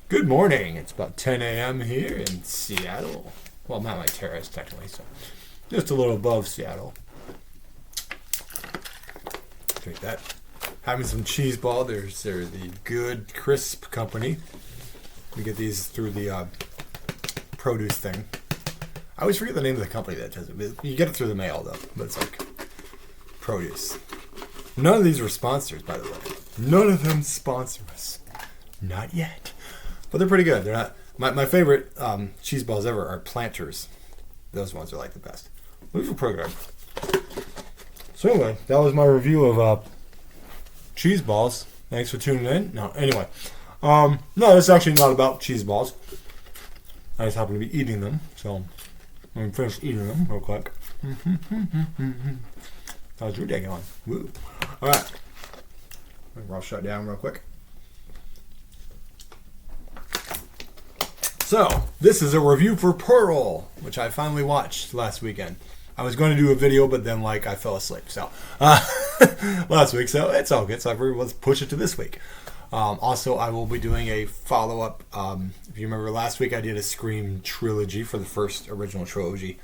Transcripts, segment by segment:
Good morning. It's about 10 a.m. here in Seattle. Well, not my terrace, technically, so just a little above Seattle. Drink that. Having some cheese ball. They're the Good Crisp Company. We get these through the produce thing. I always forget the name of the company that does it. You get it through the mail, though, but it's like produce. None of these were sponsors, by the way. None of them sponsor us. Not yet. But they're pretty good. They're not my favorite cheese balls ever are Planters. Those ones are like the best. Wonderful program. So anyway, that was my review of cheese balls. Thanks for tuning in. No, anyway. No, it's actually not about cheese balls. I just happen to be eating them. So I'm going to finish eating them real quick. How's your day going? Woo. Alright. I'll shut down real quick. So, this is a review for Pearl, which I finally watched last weekend. I was going to do a video, but then, I fell asleep. So, last week, so it's all good. So, I figured let's push it to this week. Also, I will be doing a follow-up. If you remember last week, I did a Scream trilogy for the first original trilogy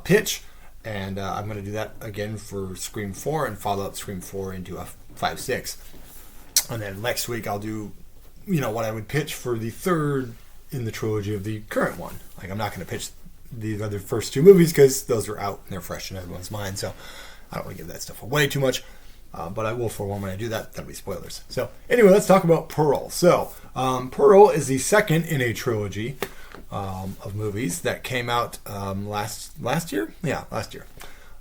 pitch. And I'm going to do that again for Scream 4 and follow up Scream 4 into a 5-6. And then next week, I'll do, what I would pitch for the third in the trilogy of the current one. I'm not going to pitch the other first two movies because those are out and they're fresh in everyone's mind. So I don't want to give that stuff away too much. But I will forewarn when I do that. That'll be spoilers. So anyway, let's talk about Pearl. So Pearl is the second in a trilogy of movies that came out last year. Yeah, last year.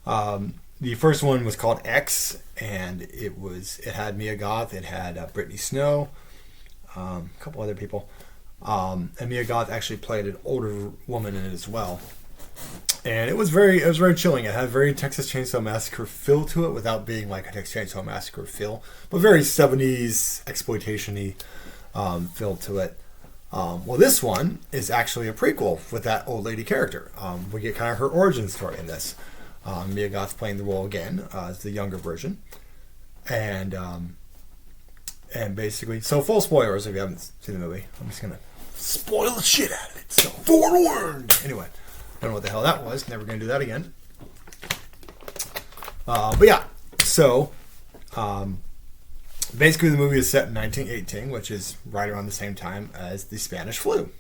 The first one was called X, and it had Mia Goth, it had Brittany Snow, a couple other people. And Mia Goth actually played an older woman in it as well. And it was very chilling. It had a very Texas Chainsaw Massacre feel to it without being like a Texas Chainsaw Massacre feel, but very 70s exploitation-y feel to it. Well, this one is actually a prequel with that old lady character. We get kind of her origin story in this. Mia Goth playing the role again as the younger version. And basically, so full spoilers if you haven't seen the movie. I'm just going to spoil the shit out of it. So, forewarned! Anyway, I don't know what the hell that was. Never going to do that again. But yeah, so basically the movie is set in 1918, which is right around the same time as the Spanish flu.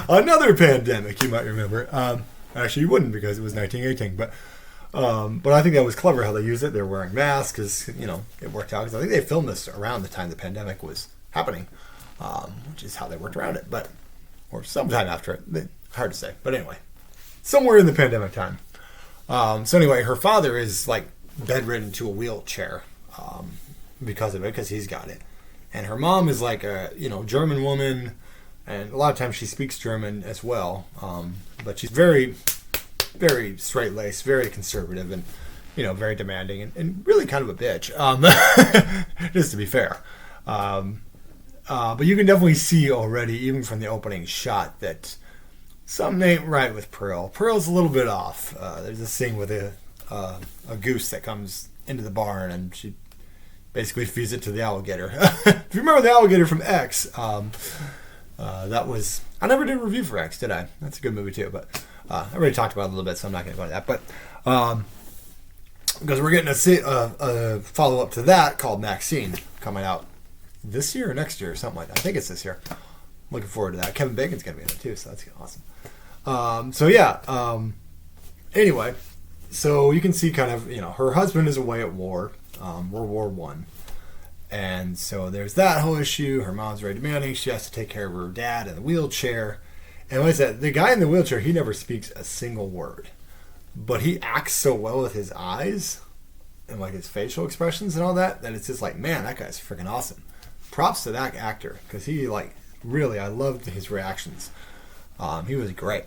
Another pandemic, you might remember. Actually, you wouldn't because it was 1918, but I think that was clever how they used it. They're wearing masks because, it worked out. Because I think they filmed this around the time the pandemic was happening, which is how they worked around it. Or sometime after it. Hard to say. But anyway, somewhere in the pandemic time. So anyway, her father is bedridden to a wheelchair because of it, because he's got it. And her mom is like a, German woman, and a lot of times she speaks German as well. But she's very, very straight-laced, very conservative, and, very demanding, and really kind of a bitch, just to be fair. But you can definitely see already, even from the opening shot, that something ain't right with Pearl. Pearl's a little bit off. There's this scene with a goose that comes into the barn, and she basically feeds it to the alligator. If you remember the alligator from X, that was... I never did a review for X, did I? That's a good movie too, but I already talked about it a little bit, so I'm not going to go into that. But because we're getting a follow-up to that called Maxine coming out this year or next year or something like that. I think it's this year. Looking forward to that. Kevin Bacon's going to be in it too, so that's awesome. Anyway, so you can see kind of, her husband is away at war, World War One. And so there's that whole issue. Her mom's very demanding. She has to take care of her dad in the wheelchair. And like I said, the guy in the wheelchair, he never speaks a single word. But he acts so well with his eyes and his facial expressions and all that it's just man, that guy's freaking awesome. Props to that actor, because he really, I loved his reactions. He was great.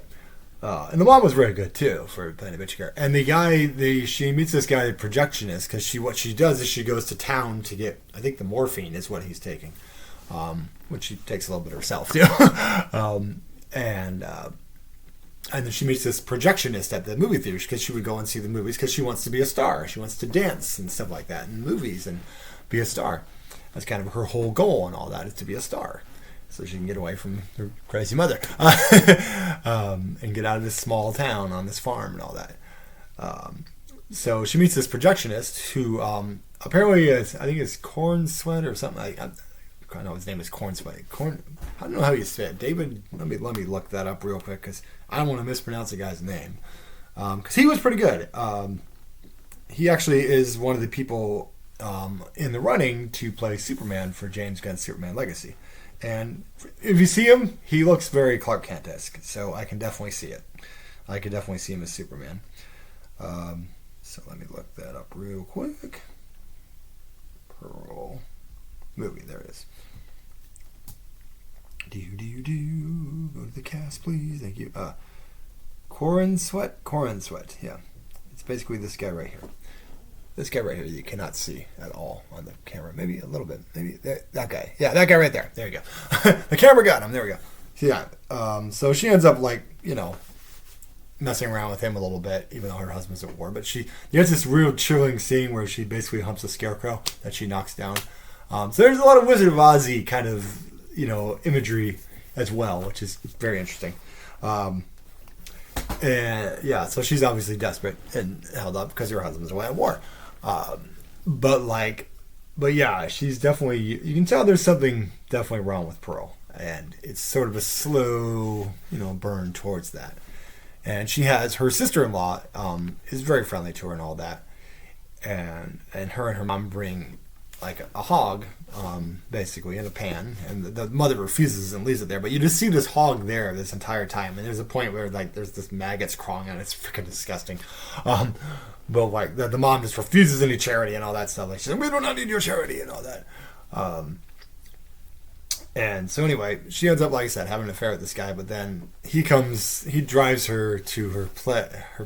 And the mom was very good too for playing a bitch girl. And the guy, she meets this guy, the projectionist, because what she does is she goes to town to get, I think the morphine is what he's taking, which she takes a little bit herself too. And then she meets this projectionist at the movie theater because she would go and see the movies because she wants to be a star. She wants to dance and stuff like that in movies and be a star. That's kind of her whole goal and all that, is to be a star. so she can get away from her crazy mother and get out of this small town on this farm and all that. So she meets this projectionist who apparently is, I think it's Corn Sweat or something. I know his name is Corn Sweat. I don't know how you say it. David, let me look that up real quick because I don't want to mispronounce the guy's name. Because he was pretty good. He actually is one of the people in the running to play Superman for James Gunn's Superman Legacy. And if you see him, he looks very Clark Kent-esque. So I can definitely see it. I could definitely see him as Superman. So let me look that up real quick. Pearl movie, there it is. Go to the cast, please. Thank you. Corn Sweat. Yeah, it's basically this guy right here. This guy right here you cannot see at all on the camera. Maybe a little bit. Maybe that guy. Yeah, that guy right there. There you go. The camera got him. There we go. Yeah. So she ends up messing around with him a little bit, even though her husband's at war. But there's this real chilling scene where she basically humps a scarecrow that she knocks down. So there's a lot of Wizard of Ozzy kind of, imagery as well, which is very interesting. And yeah, so she's obviously desperate and held up because her husband's away at war. But yeah, she's definitely, you can tell there's something definitely wrong with Pearl. And it's sort of a slow, burn towards that. And she has her sister-in-law is very friendly to her and all that, and her and her mom bring a hog, basically in a pan, and the mother refuses and leaves it there. But you just see this hog there this entire time, and there's a point where there's this maggots crawling on it. It's freaking disgusting. But the mom just refuses any charity and all that stuff. She said, "We do not need your charity," and all that. And so anyway, she ends up, like I said, having an affair with this guy. But then he drives her to her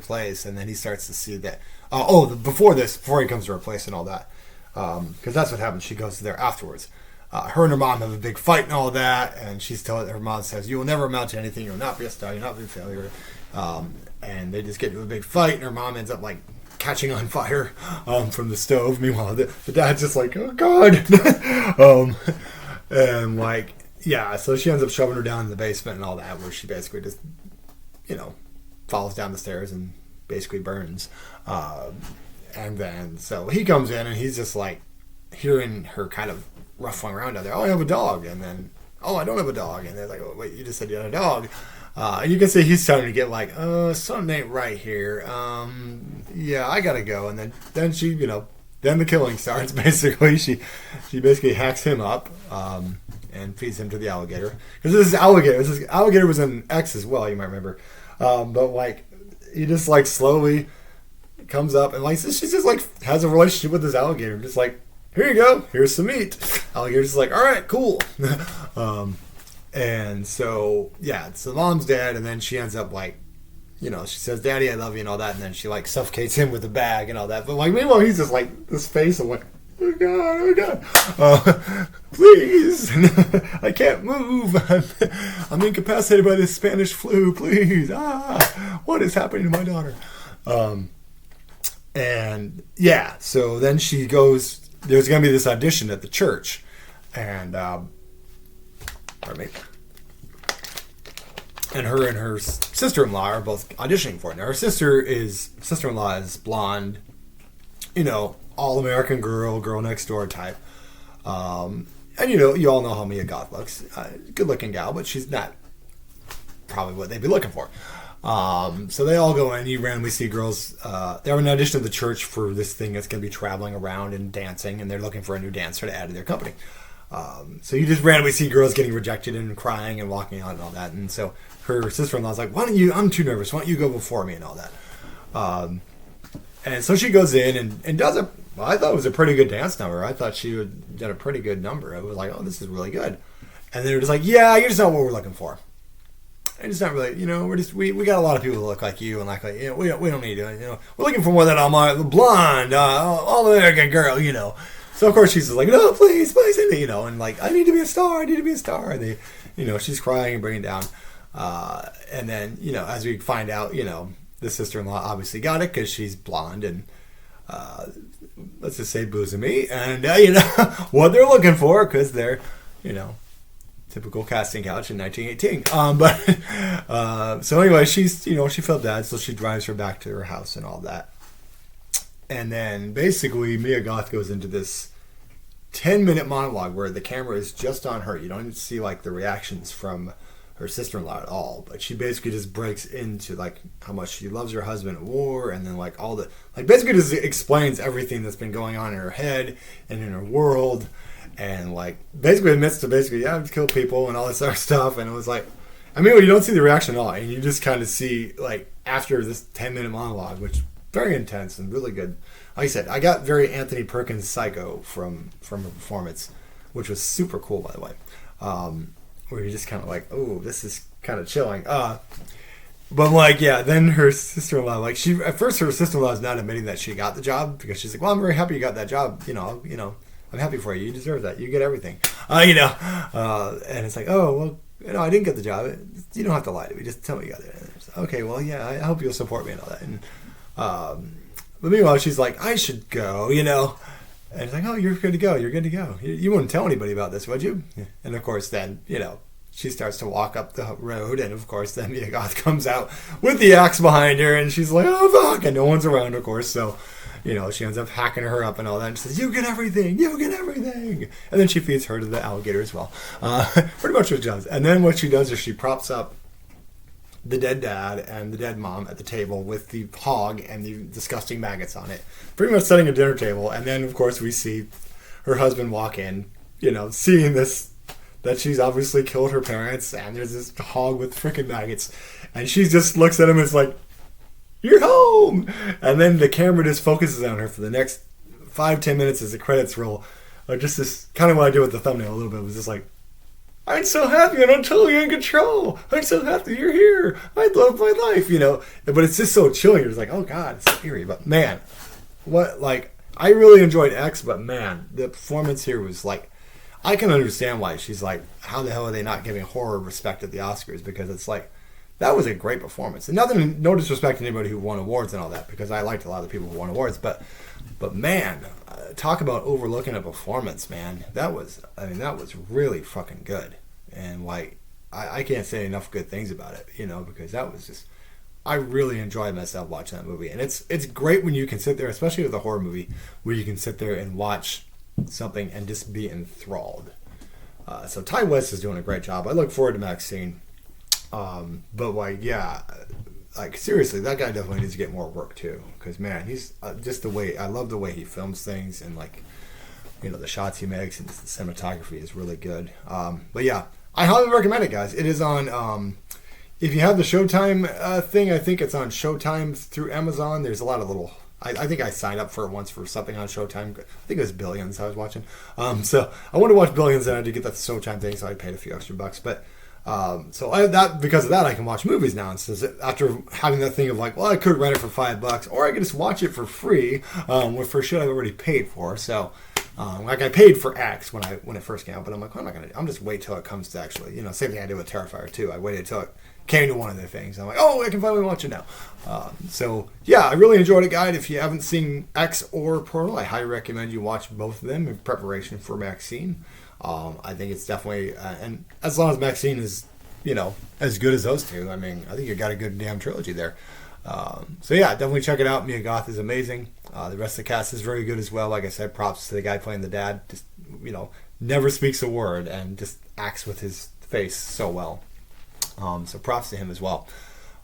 place, and then he starts to see that. Before he comes to her place and all that, because that's what happens. She goes there afterwards. Her and her mom have a big fight and all that, and her mom says, "You will never amount to anything. You will not be a star. You will not be a failure." And they just get into a big fight, and her mom ends up catching on fire from the stove. Meanwhile, the dad's just like, "Oh God." And so she ends up shoving her down in the basement and all that, where she basically just, falls down the stairs and basically burns. And then, so he comes in and he's just hearing her kind of ruffling around down there. "Oh, I have a dog." And then, "Oh, I don't have a dog." And they're like, "Oh, wait, you just said you had a dog." And you can see he's starting to get something ain't right here. Yeah, I gotta go. And then she, then the killing starts, basically. She basically hacks him up and feeds him to the alligator. Because this alligator was an X as well, you might remember. But he just slowly comes up and she just has a relationship with this alligator. Just "Here you go, here's some meat." Alligator's just "All right, cool." And so, yeah, so mom's dead, and then she ends up she says, "Daddy, I love you," and all that, and then she suffocates him with the bag and all that. But meanwhile, he's just this face of oh God, please, I can't move. I'm incapacitated by this Spanish flu. Please, what is happening to my daughter? And yeah, so then she goes. There's going to be this audition at the church, and pardon me. And her sister-in-law are both auditioning for it. Now, her sister-in-law is blonde, all-American girl next door type. And you all know how Mia Goth looks. Good-looking gal, but she's not probably what they'd be looking for. So they all go in. You randomly see girls. They have an audition at the church for this thing that's going to be traveling around and dancing, and they're looking for a new dancer to add to their company. So you just randomly see girls getting rejected and crying and walking out and all that. And so her sister-in-law's like, "Why don't you, I'm too nervous. Why don't you go before me?" and all that. And so she goes in and does I thought it was a pretty good dance number. I thought she did a pretty good number. I was like, "Oh, this is really good." And they were just like, "Yeah, you're just not what we're looking for. And it's not really, we got a lot of people that look like you, and we don't need to, we're looking for more than the blonde, all-American girl, So of course she's just like, "No, please, and I need to be a star, And they, she's crying and bringing it down. And then, as we find out, the sister-in-law obviously got it because she's blonde and, let's just say bosomy, and, what they're looking for because they're, Typical casting couch in 1918. So anyway, she's, she felt bad, so she drives her back to her house and all that. And then basically Mia Goth goes into this 10-minute monologue where the camera is just on her. You don't even see like the reactions from her sister-in-law at all, but she basically just breaks into like how much she loves her husband at war, and then like all the basically just explains everything that's been going on in her head and in her world, and like basically admits to I've killed people and all this other stuff. And it was like, you don't see the reaction at all, and you just kind of see like after this 10-minute monologue, which very intense and really good. Like I said, I got very Anthony Perkins Psycho from her performance, which was super cool, by the way. Where you're just kind of like, oh, this is kind of chilling. But like, yeah, then her sister-in-law, like at first her sister-in-law is not admitting that she got the job, because she's like, well, I'm very happy you got that job. I'm happy for you. You deserve that. You get everything. And it's like, oh, well, I didn't get the job. You don't have to lie to me. Just tell me you got it. Like, okay, well, yeah, I hope you'll support me and all that. And, but meanwhile, she's like, I should go, And it's like, oh, you're good to go. You're good to go. You wouldn't tell anybody about this, would you? Yeah. And of course, then, she starts to walk up the road. And of course, then Mia Goth comes out with the axe behind her. And she's like, oh, fuck. And no one's around, of course. So, she ends up hacking her up and all that. And she says, you get everything. You get everything. And then she feeds her to the alligator as well. Pretty much what she does. And then what she does is she props up the dead dad and the dead mom at the table with the hog and the disgusting maggots on it, pretty much setting a dinner table. And then, of course, we see her husband walk in, seeing this, that she's obviously killed her parents, and there's this hog with freaking maggots, and she just looks at him and is like, you're home! And then the camera just focuses on her for the next 5-10 minutes as the credits roll. Just this, kind of what I did with the thumbnail a little bit, was just like, I'm so happy and I'm totally in control. I'm so happy you're here. I love my life, But it's just so chilling. It's like, oh God, it's scary. But man, I really enjoyed X, but man, the performance here was like, I can understand why she's like, how the hell are they not giving horror respect at the Oscars? Because it's like, that was a great performance. And no disrespect to anybody who won awards and all that, because I liked a lot of the people who won awards. But man, talk about overlooking a performance, man. That was really fucking good. And like, I can't say enough good things about it, because that was just, I really enjoyed myself watching that movie. And it's great when you can sit there, especially with a horror movie, where you can sit there and watch something and just be enthralled. So Ty West is doing a great job. I look forward to Maxine. But like, yeah, like seriously, that guy definitely needs to get more work too. Because man, he's just I love the way he films things, and like, the shots he makes, and the cinematography is really good. But yeah, I highly recommend it, guys. It is on, if you have the Showtime thing, I think it's on Showtime through Amazon. There's a lot of little, I think I signed up for it once for something on Showtime. I think it was Billions I was watching. So I wanted to watch Billions, and I had to get that Showtime thing, so I paid a few extra bucks. But because of that, I can watch movies now. And so after having that thing of like, well, I could rent it for $5, or I could just watch it for free, for shit I've already paid for. So, like I paid for X when it first came out, but I'm like, what am I gonna do? I'm just wait till it comes to actually, same thing I did with Terrifier 2. I waited till it came to one of the things. I'm like, oh, I can finally watch it now. So yeah, I really enjoyed it, guys. If you haven't seen X or Portal, I highly recommend you watch both of them in preparation for Maxine. I think it's definitely, and as long as Maxine is, as good as those two, I think you got a good damn trilogy there. So yeah, definitely check it out. Mia Goth is amazing. The rest of the cast is very good as well. Like I said, props to the guy playing the dad. Just, never speaks a word and just acts with his face so well. So props to him as well.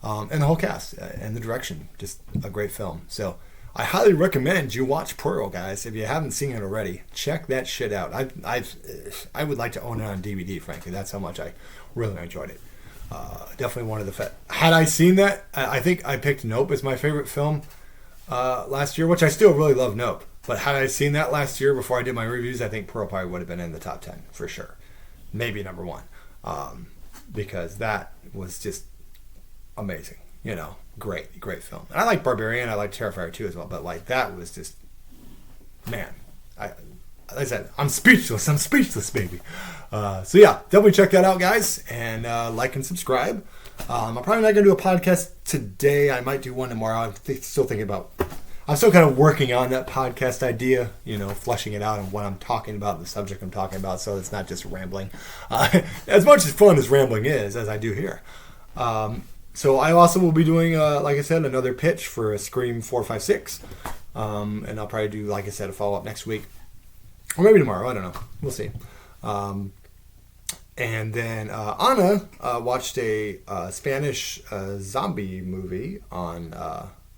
And the whole cast and the direction, just a great film. So I highly recommend you watch Pearl, guys. If you haven't seen it already, check that shit out. I would like to own it on DVD, frankly. That's how much I really enjoyed it. Definitely one of the had I seen that, I think I picked Nope as my favorite film last year, which I still really love Nope. But had I seen that last year before I did my reviews, I think Pearl probably would have been in the top 10 for sure. Maybe number 1. Because that was just amazing. Great film. And I like Barbarian. I like Terrifier 2 as well. But like, that was just, man, like I said, I'm speechless, baby. So yeah, definitely check that out, guys, and like and subscribe. I'm probably not going to do a podcast today. I might do one tomorrow. I'm still thinking about, I'm still kind of working on that podcast idea, fleshing it out and what I'm talking about, the subject I'm talking about, so it's not just rambling. As much as fun as rambling is, as I do here. So I also will be doing, like I said, another pitch for a Scream 456. And I'll probably do, like I said, a follow-up next week. Or maybe tomorrow, I don't know. We'll see. And then Anna watched a Spanish zombie movie on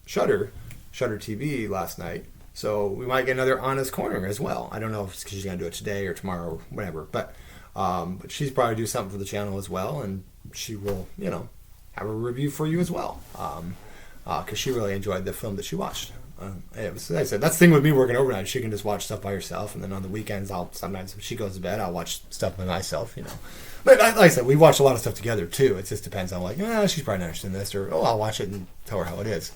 Shudder TV last night. So we might get another Anna's Corner as well. I don't know if it's because she's going to do it today or tomorrow or whatever. But she's probably do something for the channel as well. And she will, have a review for you as well. Because she really enjoyed the film that she watched. It was, like I said, that's the thing with me working overnight. She can just watch stuff by herself, and then on the weekends, sometimes if she goes to bed, I'll watch stuff by myself, But like I said, we watch a lot of stuff together too. It just depends on she's probably not interested in this, or I'll watch it and tell her how it is.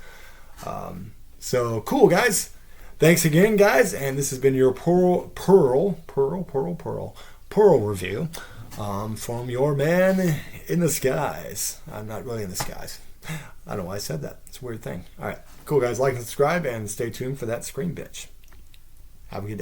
So cool, guys. Thanks again, guys, and this has been your Pearl review from your man in the skies. I'm not really in the skies. I don't know why I said that. It's a weird thing. All right. Cool, guys. Like and subscribe and stay tuned for that Scream bitch. Have a good day.